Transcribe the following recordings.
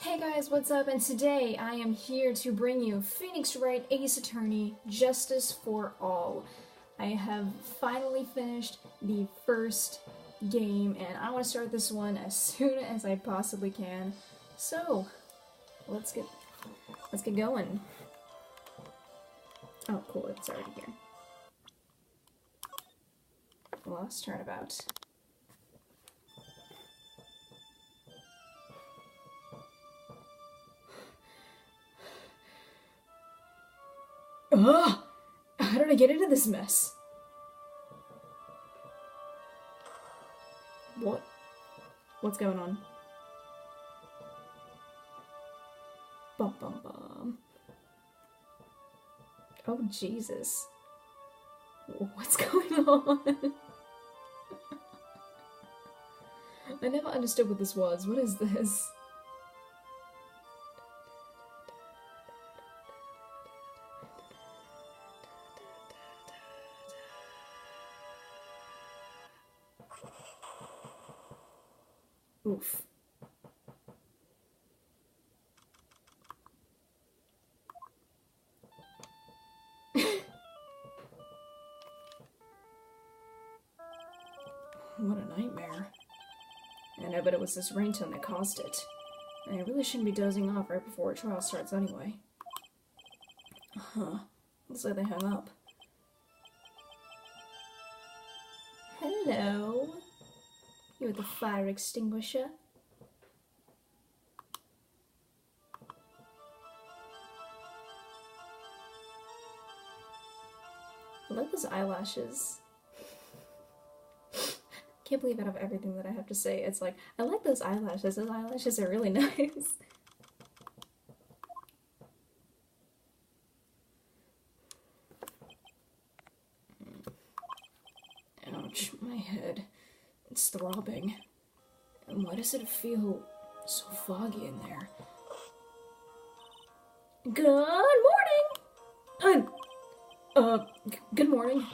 Hey guys, what's up? And today I am here to bring you Phoenix Wright Ace Attorney Justice for All. I have finally finished the first game and I want to start this one as soon as I possibly can. So, let's get going. Oh cool, it's already here. Lost Turnabout. Ugh! How did I get into this mess? What? What's going on? Bum bum bum. Oh Jesus. What's going on? I never understood what this was. What is this? Oof. What a nightmare. I know, but it was this ringtone that caused it. And I really shouldn't be dozing off right before a trial starts anyway. Huh. Looks like they hung up. Hello? You with the fire extinguisher? I like those eyelashes. Can't believe out of everything that I have to say, it's like, I like those eyelashes. Those eyelashes are really nice. Ouch, my head. It's throbbing. And why does it feel so foggy in there? Good morning! Good morning.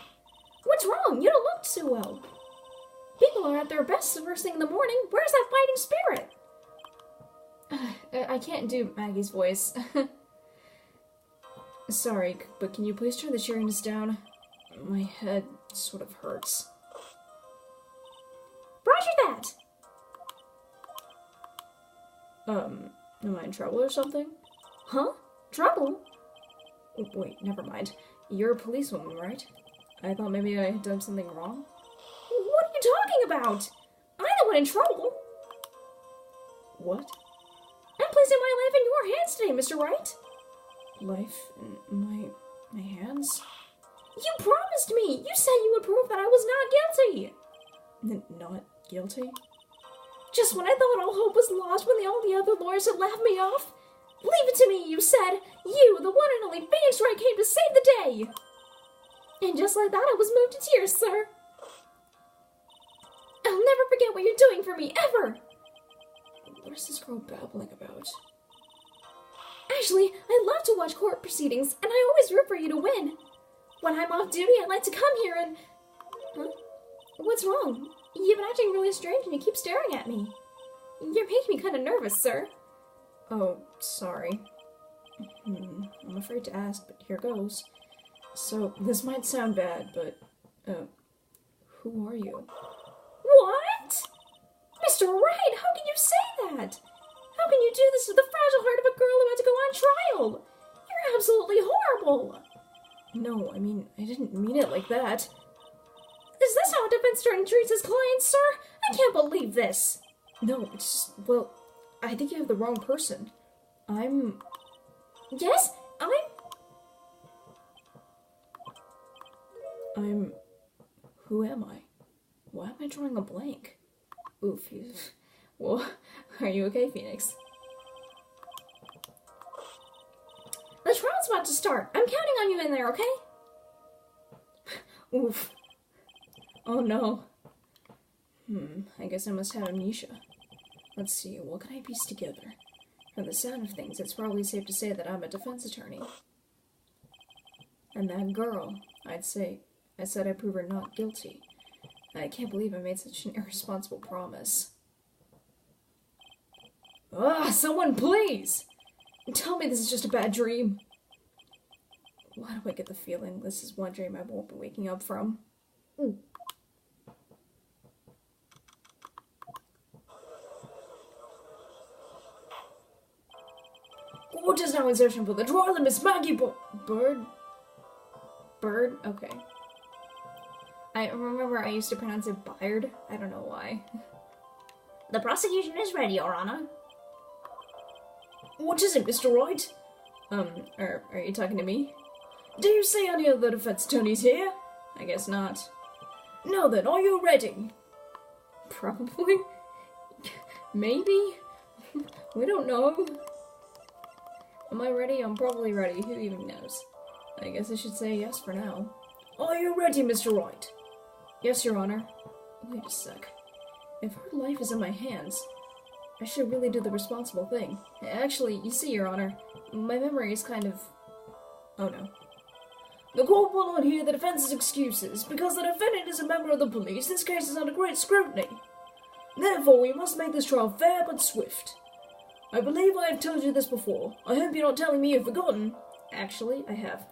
What's wrong? You don't look too well. People are at their best the first thing in the morning. Where's that fighting spirit? I can't do Maggie's voice. Sorry, but can you please turn the cheeriness down? My head sort of hurts. Roger that! Am I in trouble or something? Huh? Trouble? Oh, wait, never mind. You're a policewoman, right? I thought maybe I had done something wrong. What are you talking about? I'm the one in trouble. What? I'm placing my life in your hands today, Mr. Wright. Life in my hands? You promised me! You said you would prove that I was not guilty! Not guilty? Just when I thought all hope was lost, when all the other lawyers had laughed me off. Leave it to me, you said! You, the one and only Phoenix Wright, came to save the day! And just like that, I was moved to tears, sir. I'll never forget what you're doing for me, ever! What is this girl babbling about? Actually, I love to watch court proceedings, and I always root for you to win. When I'm off duty, I like to come here and... Huh? What's wrong? You've been acting really strange and you keep staring at me. You're making me kind of nervous, sir. Oh, sorry. I'm afraid to ask, but here goes. So, this might sound bad, but, who are you? What? Mr. Wright, how can you say that? How can you do this to the fragile heart of a girl about to go on trial? You're absolutely horrible. No, I mean, I didn't mean it like that. Is this how a defense attorney treats his clients, sir? I can't believe this. No, it's just, well, I think you have the wrong person. Yes, who am I? Why am I drawing a blank? Oof, well, are you okay, Phoenix? The trial's about to start. I'm counting on you in there, okay? Oof. Oh no. I guess I must have amnesia. Let's see, what can I piece together? From the sound of things, it's probably safe to say that I'm a defense attorney. And that girl, I said I'd prove her not guilty. I can't believe I made such an irresponsible promise. Someone please! Tell me this is just a bad dream. Why do I get the feeling this is one dream I won't be waking up from? Ooh. Gorgeous now insertion for the drawer, Miss Maggie Bird? Bird? Okay. I remember I used to pronounce it Byard. I don't know why. The prosecution is ready, Your Honor. What is it, Mr. Wright? Are you talking to me? Do you see any of the defense attorneys here? I guess not. Now then, are you ready? Probably. Maybe? We don't know. Am I ready? I'm probably ready. Who even knows? I guess I should say yes for now. Are you ready, Mr. Wright? Yes, Your Honor. Wait a sec. If her life is in my hands, I should really do the responsible thing. Actually, you see, Your Honor, my memory is kind of... Oh no. The court will not hear the defense's excuses. Because the defendant is a member of the police, this case is under great scrutiny. Therefore, we must make this trial fair but swift. I believe I have told you this before. I hope you're not telling me you've forgotten. Actually, I have.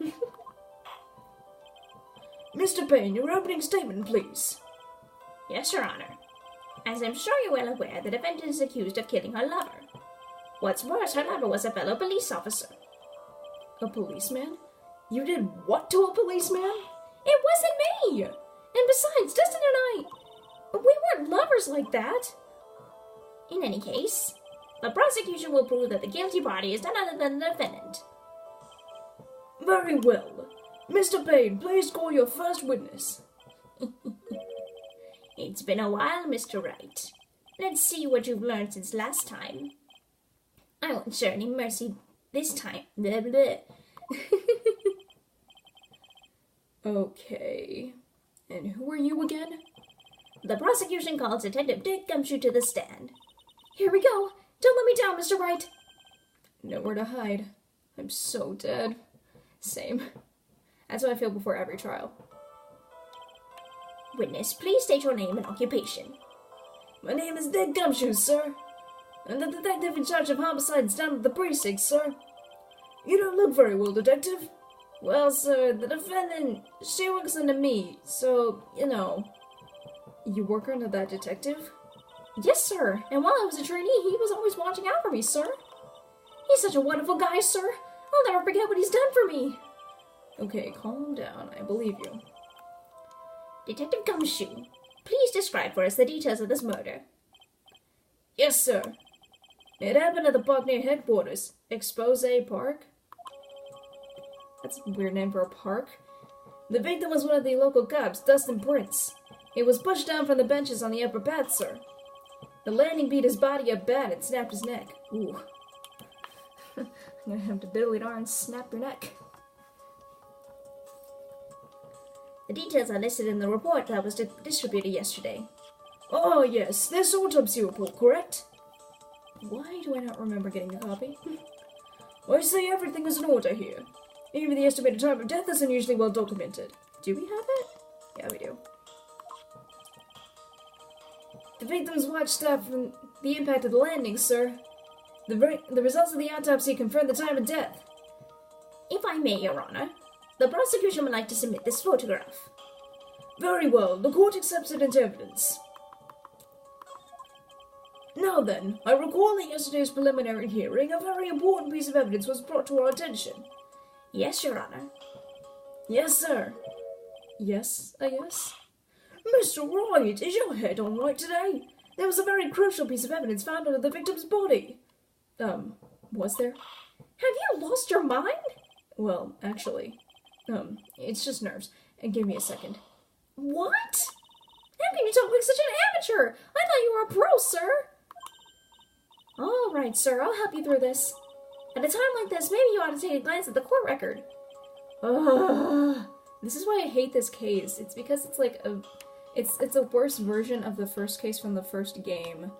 Mr. Payne, your opening statement, please. Yes, Your Honor. As I'm sure you're well aware, the defendant is accused of killing her lover. What's worse, her lover was a fellow police officer. A policeman? You did what to a policeman? It wasn't me! And besides, Dustin and I, we weren't lovers like that. In any case, the prosecution will prove that the guilty party is none other than the defendant. Very well. Mr. Payne, please call your first witness. It's been a while, Mr. Wright. Let's see what you've learned since last time. I won't show any mercy this time. Blah, blah. Okay. And who are you again? The prosecution calls Detective Dick Gumshoe to the stand. Here we go. Don't let me down, Mr. Wright. Nowhere to hide. I'm so dead. Same. That's how I feel before every trial. Witness, please state your name and occupation. My name is Dick Gumshoe, sir. I'm the detective in charge of homicides down at the precinct, sir. You don't look very well, detective. Well, sir, the defendant, she works under me, so, you know. You work under that detective? Yes, sir. And while I was a trainee, he was always watching out for me, sir. He's such a wonderful guy, sir. I'll never forget what he's done for me. Okay, calm down. I believe you. Detective Gumshoe, please describe for us the details of this murder. Yes, sir. It happened at the park near headquarters. Expose Park? That's a weird name for a park. The victim was one of the local cops, Dustin Prince. He was pushed down from the benches on the upper path, sir. The landing beat his body up bad and snapped his neck. Ooh. I'm gonna have to diddly darn snap your neck. The details are listed in the report that was distributed yesterday. Oh, yes. This autopsy report, correct? Why do I not remember getting a copy? I say everything is in order here. Even the estimated time of death is unusually well documented. Do we have it? Yeah, we do. The victim's watch stopped from the impact of the landing, sir. The results of the autopsy confirm the time of death. If I may, Your Honor, the prosecution would like to submit this photograph. Very well. The court accepts it into evidence. Now then, I recall that yesterday's preliminary hearing, a very important piece of evidence was brought to our attention. Yes, Your Honor. Yes, sir. Yes, I guess. Mr. Wright, is your head all right today? There was a very crucial piece of evidence found under the victim's body. Was there? Have you lost your mind? Well, actually, it's just nerves. And give me a second. What? How can you talk like such an amateur? I thought you were a pro, sir. All right, sir, I'll help you through this. At a time like this, maybe you ought to take a glance at the court record. This is why I hate this case. It's because it's like it's a worse version of the first case from the first game.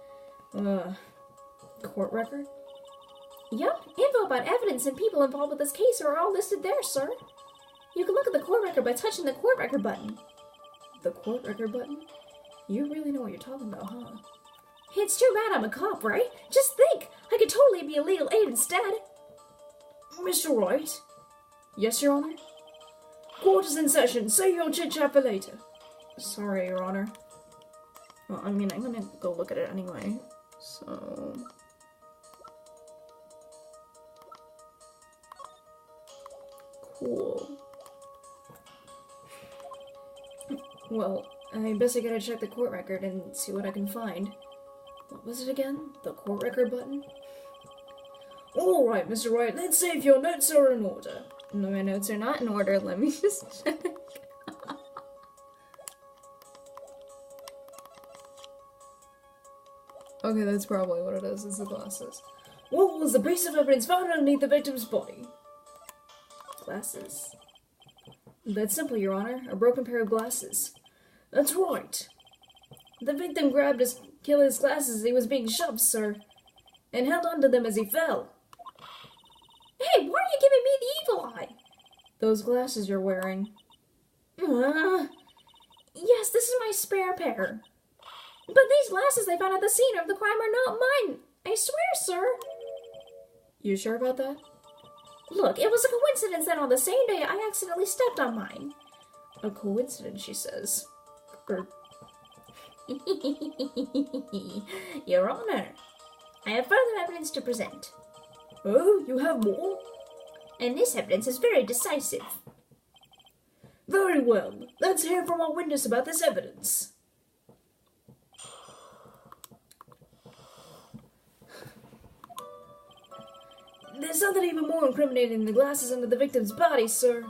Court record? Yep, info about evidence and people involved with this case are all listed there, sir. You can look at the court record by touching the court record button. The court record button? You really know what you're talking about, huh? It's too bad I'm a cop, right? Just think, I could totally be a legal aid instead. Mr. Wright? Yes, Your Honor? Court is in session. Save your chit-chat for later. Sorry, Your Honor. Well, I mean, I'm gonna go look at it anyway, so... Cool. Well, I guess I gotta check the court record and see what I can find. What was it again? The court record button? Alright, Mr. Wright, let's see if your notes are in order. No, my notes are not in order. Let me just check. Okay, that's probably what it is. It's the glasses. What was the piece of evidence found underneath the victim's body? Glasses. That's simple, Your Honor. A broken pair of glasses. That's right. The victim grabbed his killer's glasses as he was being shoved, sir, and held onto them as he fell. Hey, why are you giving me the evil eye? Those glasses you're wearing. Yes, this is my spare pair. But these glasses they found at the scene of the crime are not mine. I swear, sir. You sure about that? Look, it was a coincidence that on the same day I accidentally stepped on mine. A coincidence, she says. Your Honor, I have further evidence to present. Oh, you have more? And this evidence is very decisive. Very well. Let's hear from our witness about this evidence. There's something even more incriminating than the glasses under the victim's body, sir.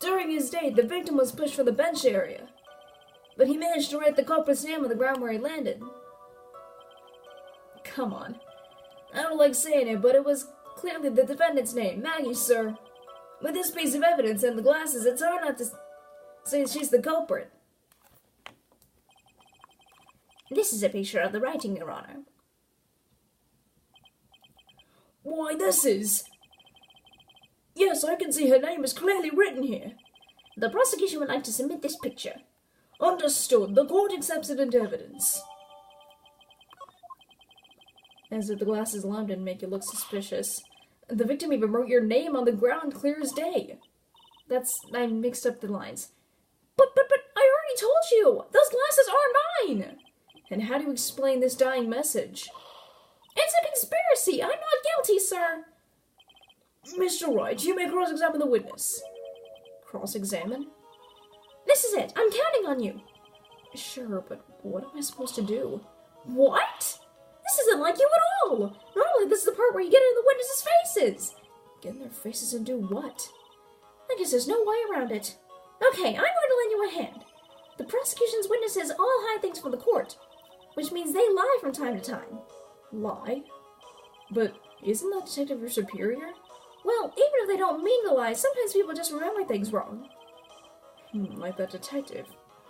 During his date, the victim was pushed from the bench area, but he managed to write the culprit's name on the ground where he landed. Come on. I don't like saying it, but it was clearly the defendant's name, Maggie, sir. With this piece of evidence and the glasses, it's hard not to say she's the culprit. This is a picture of the writing, Your Honor. Why, this is... Yes, I can see her name is clearly written here. The prosecution would like to submit this picture. Understood. The court accepts it into evidence. As if the glasses alone didn't make you look suspicious. The victim even wrote your name on the ground clear as day. I mixed up the lines. But, I already told you! Those glasses are mine! And how do you explain this dying message? It's a conspiracy! I'm not guilty, sir! Mr. Wright, you may cross-examine the witness. Cross-examine? This is it! I'm counting on you! Sure, but what am I supposed to do? What? This isn't like you at all! Normally this is the part where you get in the witnesses' faces! Get in their faces and do what? I guess there's no way around it. Okay, I'm going to lend you a hand. The prosecution's witnesses all hide things from the court, which means they lie from time to time. Lie? But isn't that detective your superior? Well, even if they don't mean to lie, sometimes people just remember things wrong. Like that detective.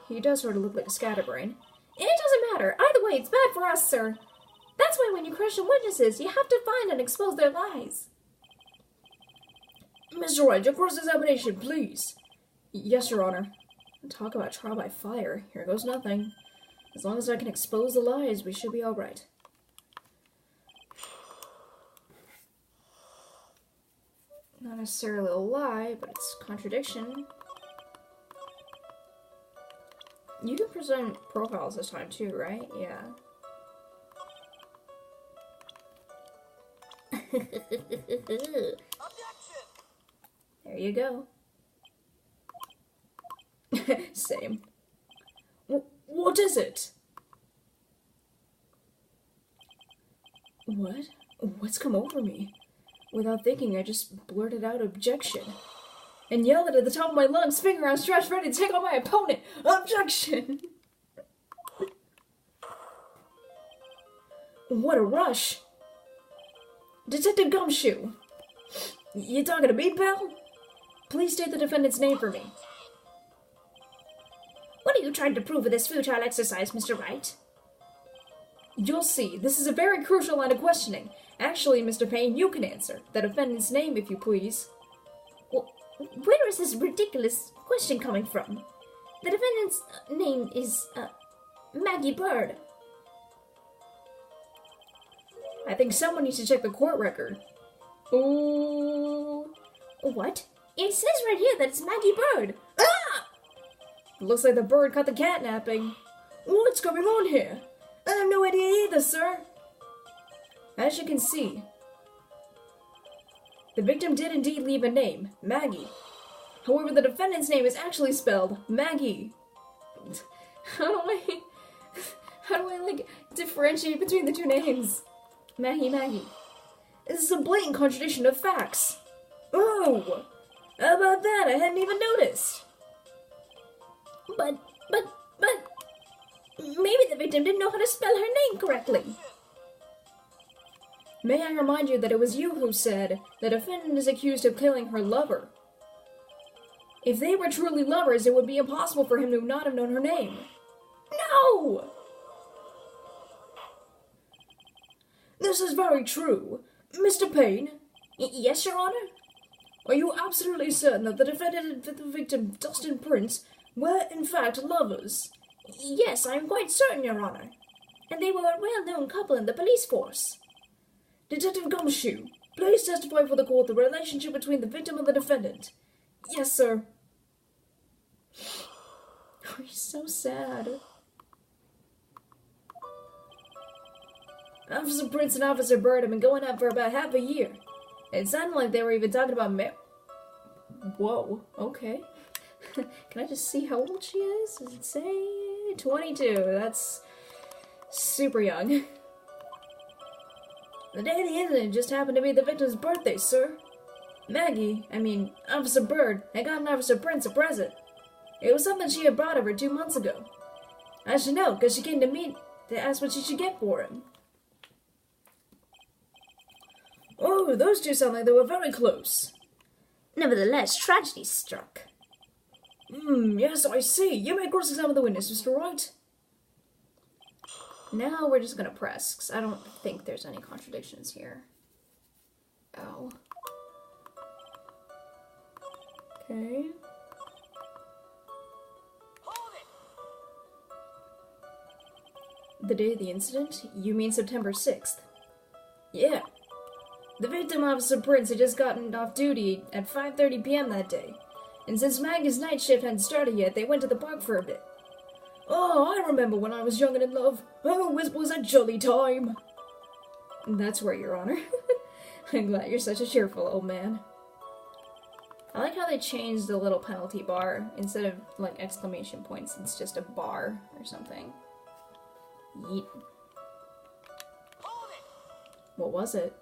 He does sort of look like a scatterbrain. It doesn't matter. Either way, it's bad for us, sir. That's why when you question witnesses, you have to find and expose their lies. Mr. Wright, your cross-examination, please. Yes, Your Honor. Talk about trial by fire. Here goes nothing. As long as I can expose the lies, we should be all right. Not necessarily a lie, but it's contradiction. You can present profiles this time too, right? Yeah. There you go. Same. What is it? What? What's come over me? Without thinking, I just blurted out objection. And yelled it at the top of my lungs, finger outstretched, ready to take on my opponent. Objection! What a rush! Detective Gumshoe! You talking to me, pal? Please state the defendant's name for me. What are you trying to prove with this futile exercise, Mr. Wright? You'll see. This is a very crucial line of questioning. Actually, Mr. Payne, you can answer. The defendant's name, if you please. Well, where is this ridiculous question coming from? The defendant's name is, Maggie Bird. I think someone needs to check the court record. Ooh. What? It says right here that it's Maggie Bird. Ah! Looks like the bird caught the catnapping. What's going on here? I have no idea either, sir. As you can see, the victim did indeed leave a name, Maggie. However, the defendant's name is actually spelled Maggie. How do I differentiate between the two names? Maggie. This is a blatant contradiction of facts. Oh! How about that? I hadn't even noticed. But, maybe the victim didn't know how to spell her name correctly. May I remind you that it was you who said the defendant is accused of killing her lover. If they were truly lovers, it would be impossible for him to not have known her name. No! This is very true. Mr. Payne? Yes, Your Honor? Are you absolutely certain that the defendant and the victim, Dustin Prince, were in fact lovers? Yes, I am quite certain, Your Honor. And they were a well-known couple in the police force. Detective Gumshoe, please testify for the court the relationship between the victim and the defendant. Yes, sir. Oh, he's so sad. Officer Prince and Officer Bird have been going out for about half a year. It sounded like they were even talking about Whoa, okay. Can I just see how old she is? Does it say 22? That's super young. The day of the incident just happened to be the victim's birthday, sir. Officer Bird had gotten Officer Prince a present. It was something she had brought over 2 months ago. I should know, because she came to me to ask what she should get for him. Oh, those two sound like they were very close. Nevertheless, tragedy struck. Yes, I see. You may cross-examine the witness, Mr. Wright. Now we're just gonna press, because I don't think there's any contradictions here. Oh. Okay. The day of the incident? You mean September 6th? Yeah. The victim, Officer Prince, had just gotten off duty at 5:30 p.m. that day. And since Maggie's night shift hadn't started yet, they went to the park for a bit. Oh, I remember when I was young and in love. Oh, it was a jolly time. That's right, Your Honor. I'm glad you're such a cheerful old man. I like how they changed the little penalty bar. Instead of, like, exclamation points, it's just a bar or something. Yeet. What was it?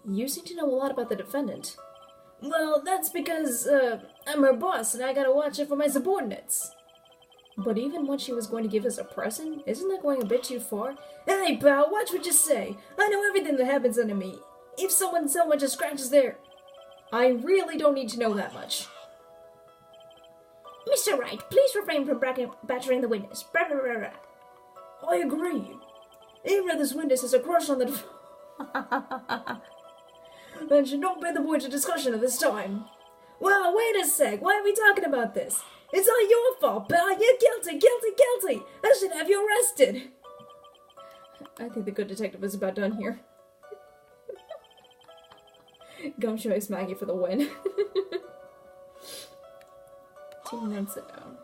You seem to know a lot about the defendant. Well, that's because, I'm her boss and I gotta watch it for my subordinates. But even when she was going to give us a present, isn't that going a bit too far? Hey, pal, watch what you say. I know everything that happens under me. If so much as scratches there, I really don't need to know that much. Mr. Wright, please refrain from battering the witness. I agree. Even if this witness has a crush on the that should not be the point of discussion at this time. Well, wait a sec. Why are we talking about this? It's not your fault, pal. You're guilty. I should have you arrested. I think the good detective is about done here. Gumshoe makes Maggie for the win. 2 months ago.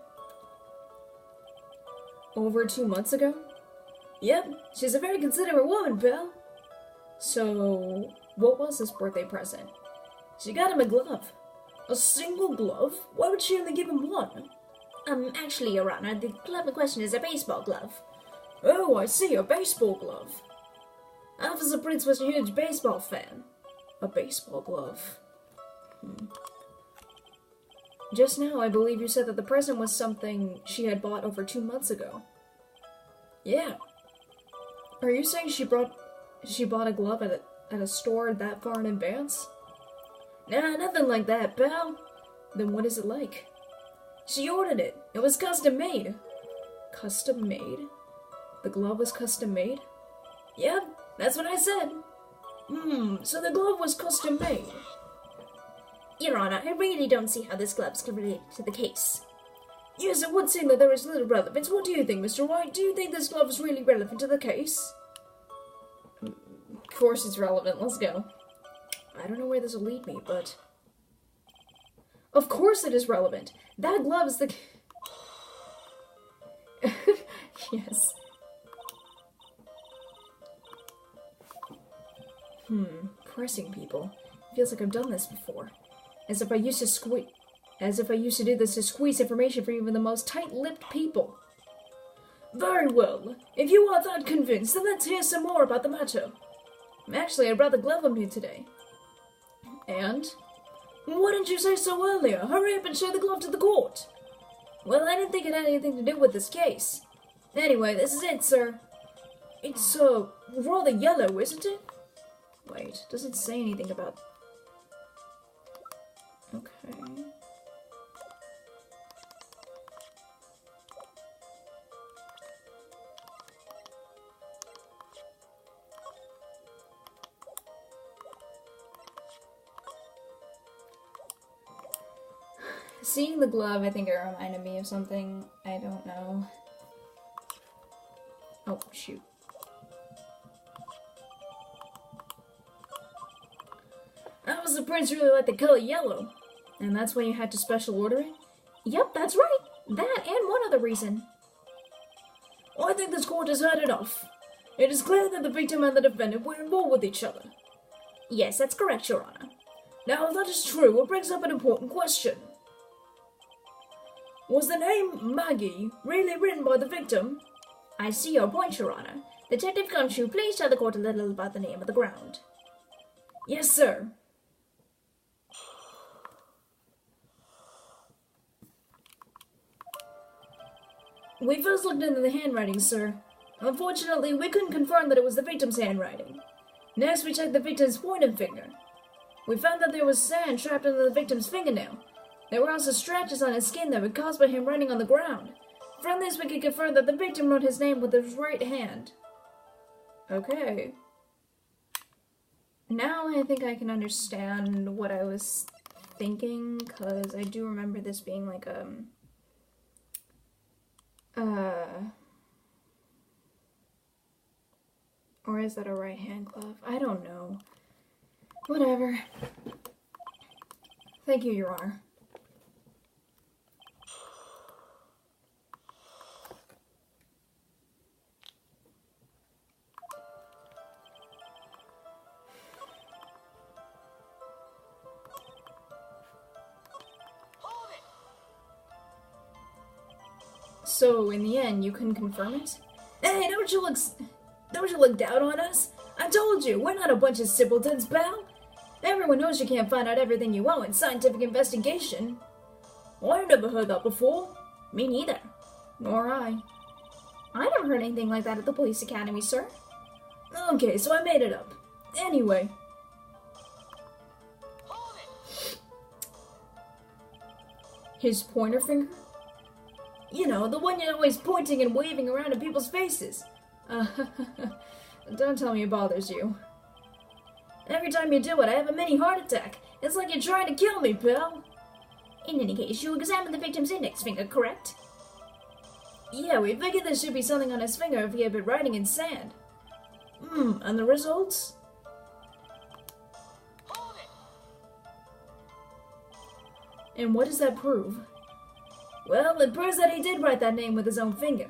Over 2 months ago? Yep, she's a very considerate woman, pal. So, what was this birthday present? She got him a glove. A single glove? Why would she only give him one? Actually, Your Honor, the glove in question is a baseball glove. Oh, I see, a baseball glove. Officer Prince was a huge baseball fan. A baseball glove. Just now, I believe you said that the present was something she had bought over 2 months ago. Yeah. Are you saying she bought a glove at a store that far in advance? Nah, nothing like that, pal. Then what is it like? She ordered it. It was custom made. Custom made? The glove was custom made? Yep, that's what I said. So the glove was custom made. Your Honor, I really don't see how this glove is related to the case. Yes, it would seem that there is little relevance. What do you think, Mr. White? Do you think this glove is really relevant to the case? Of course it's relevant. Let's go. I don't know where this will lead me, but... Of course it is relevant. That glove is the... Yes. Pressing people. Feels like I've done this before. As if I used to do this to squeeze information from even the most tight-lipped people. Very well. If you are that convinced, then let's hear some more about the matter. Actually, I brought the glove with me today. And? Why didn't you say so earlier? Hurry up and show the glove to the court. Well, I didn't think it had anything to do with this case. Anyway, this is it, sir. It's, rather yellow, isn't it? Wait, does it say anything about... Okay... Seeing the glove, I think it reminded me of something. I don't know. Oh, shoot. That was the prince really liked the color yellow. And that's why you had to special order it? Yep, that's right. That and one other reason. Well, I think this court has heard enough. It is clear that the victim and the defendant were involved with each other. Yes, that's correct, Your Honor. Now, if that is true, it brings up an important question. Was the name Maggie really written by the victim? I see your point, Your Honor. Detective Gumshoe, please tell the court a little about the name of the ground. Yes, sir. We first looked into the handwriting, sir. Unfortunately, we couldn't confirm that it was the victim's handwriting. Next, we checked the victim's pointer finger. We found that there was sand trapped under the victim's fingernail. There were also scratches on his skin that were caused by him running on the ground. From this, we could confirm that the victim wrote his name with his right hand. Okay. Now I think I can understand what I was thinking, because I do remember this being like, or is that a right-hand glove? I don't know. Whatever. Thank you, Your Honor. So, in the end, you couldn't confirm it? Hey, don't you look down on us? I told you, we're not a bunch of simpletons, pal. Everyone knows you can't find out everything you want in scientific investigation. Well, I've never heard that before. Me neither. Nor I. I never heard anything like that at the police academy, sir. Okay, so I made it up. Anyway. His pointer finger? You know, the one you're always pointing and waving around in people's faces. Don't tell me it bothers you. Every time you do it, I have a mini heart attack. It's like you're trying to kill me, pal. In any case, you examined the victim's index finger, correct? Yeah, we figured there should be something on his finger if he had been writing in sand. And the results? And what does that prove? Well, it proves that he did write that name with his own finger.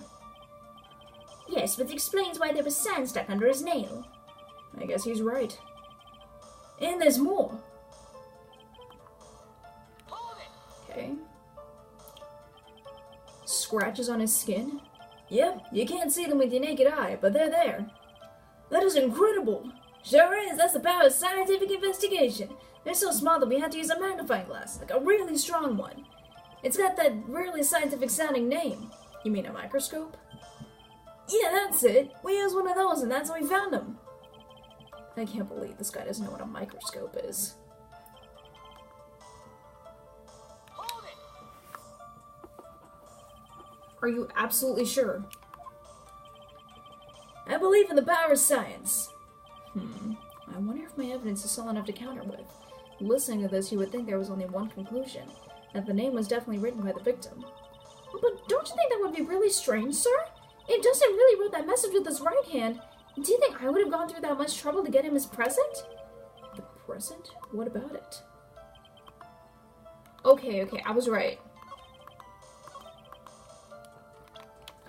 Yes, which explains why there was sand stuck under his nail. I guess he's right. And there's more. Okay. Scratches on his skin? Yep, you can't see them with your naked eye, but they're there. That is incredible. Sure is, that's the power of scientific investigation. They're so small that we had to use a magnifying glass, like a really strong one. It's got that really scientific sounding name. You mean a microscope? Yeah, that's it. We used one of those and that's how we found him. I can't believe this guy doesn't know what a microscope is. Are you absolutely sure? I believe in the power of science. I wonder if my evidence is solid enough to counter with. Listening to this, you would think there was only one conclusion, that the name was definitely written by the victim. But don't you think that would be really strange, sir? If Dustin really wrote that message with his right hand, do you think I would have gone through that much trouble to get him his present? The present? What about it? Okay, I was right.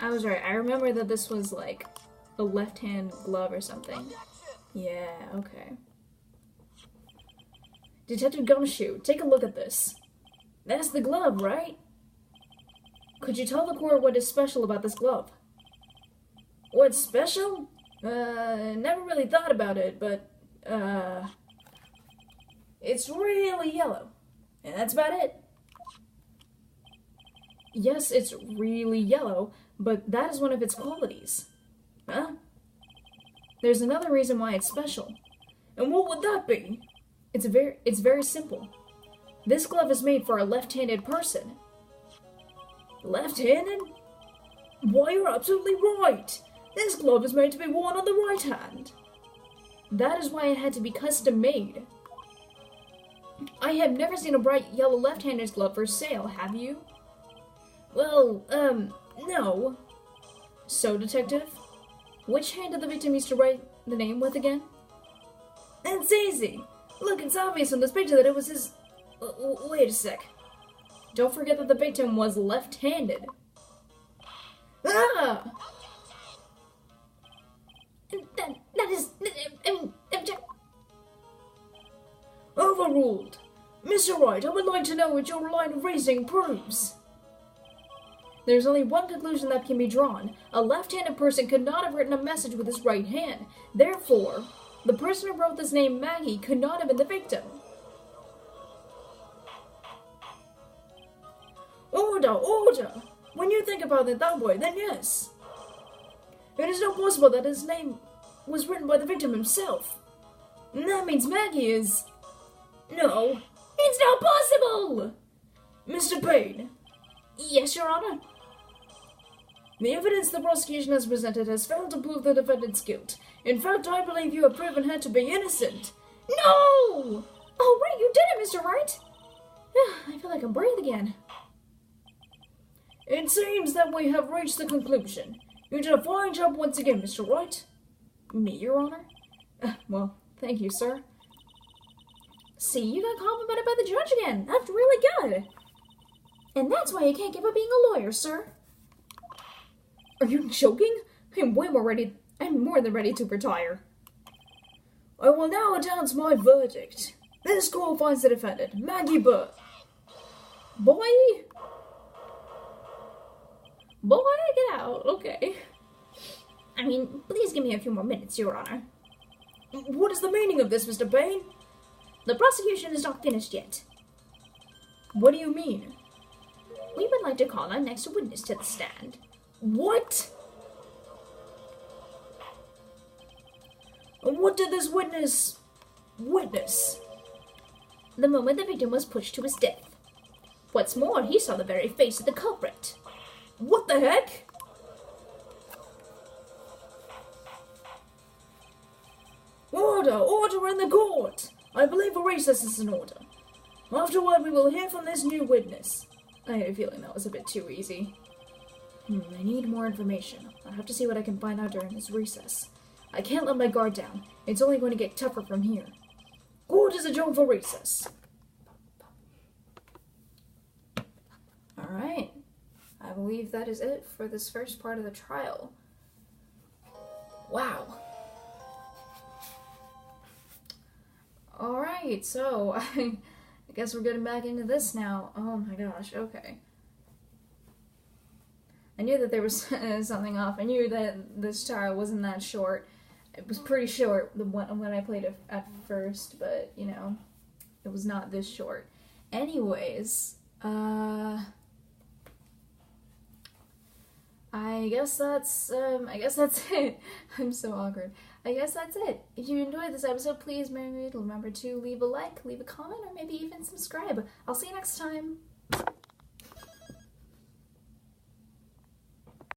I remember that this was like a left-hand glove or something. Yeah, okay. Detective Gumshoe, take a look at this. That's the glove, right? Could you tell the court what is special about this glove? What's special? Never really thought about it, but, it's really yellow. And that's about it. Yes, it's really yellow, but that is one of its qualities. Huh? There's another reason why it's special. And what would that be? It's very simple. This glove is made for a left-handed person. Left-handed? Why, you're absolutely right! This glove is made to be worn on the right hand. That is why it had to be custom-made. I have never seen a bright yellow left-handed glove for sale, have you? Well, no. So, Detective, which hand did the victim used to write the name with again? It's easy. Look, it's obvious from this picture that it was his... wait a sec. Don't forget that the victim was left-handed. Ah! That is... Overruled. Mr. Wright, I would like to know what your line of reasoning proves. There's only one conclusion that can be drawn. A left-handed person could not have written a message with his right hand. Therefore, the person who wrote this name, Maggie, could not have been the victim. Order! When you think about it that way, then yes. It is not possible that his name was written by the victim himself. And that means Maggie is... No, it's not possible! Mr. Payne. Yes, Your Honor. The evidence the prosecution has presented has failed to prove the defendant's guilt. In fact, I believe you have proven her to be innocent. No! Oh, right, you did it, Mr. Wright. I feel like I'm breathing again. It seems that we have reached the conclusion. You did a fine job once again, Mr. Wright. Me, Your Honor? Well, thank you, sir. See, you got complimented by the judge again. That's really good. And that's why you can't give up being a lawyer, sir. Are you joking? I'm more than ready to retire. I will now announce my verdict. This court finds the defendant, Maggie Burr. Boy, get out. Okay. I mean, please give me a few more minutes, Your Honor. What is the meaning of this, Mr. Payne? The prosecution is not finished yet. What do you mean? We would like to call our next witness to the stand. What? What did this witness witness? The moment the victim was pushed to his death. What's more, he saw the very face of the culprit. What the heck? Order in the court! I believe a recess is in order. Afterward, we will hear from this new witness. I had a feeling that was a bit too easy. I need more information. I'll have to see what I can find out during this recess. I can't let my guard down. It's only going to get tougher from here. Court is adjourned for recess. Alright. I believe that is it for this first part of the trial. Wow. Alright, so I guess we're getting back into this now. Oh my gosh, okay. I knew that there was something off. I knew that this trial wasn't that short. It was pretty short when I played it at first, but, you know, it was not this short. Anyways, I guess that's it. I'm so awkward. I guess that's it. If you enjoyed this episode, please remember to leave a like, leave a comment, or maybe even subscribe. I'll see you next time.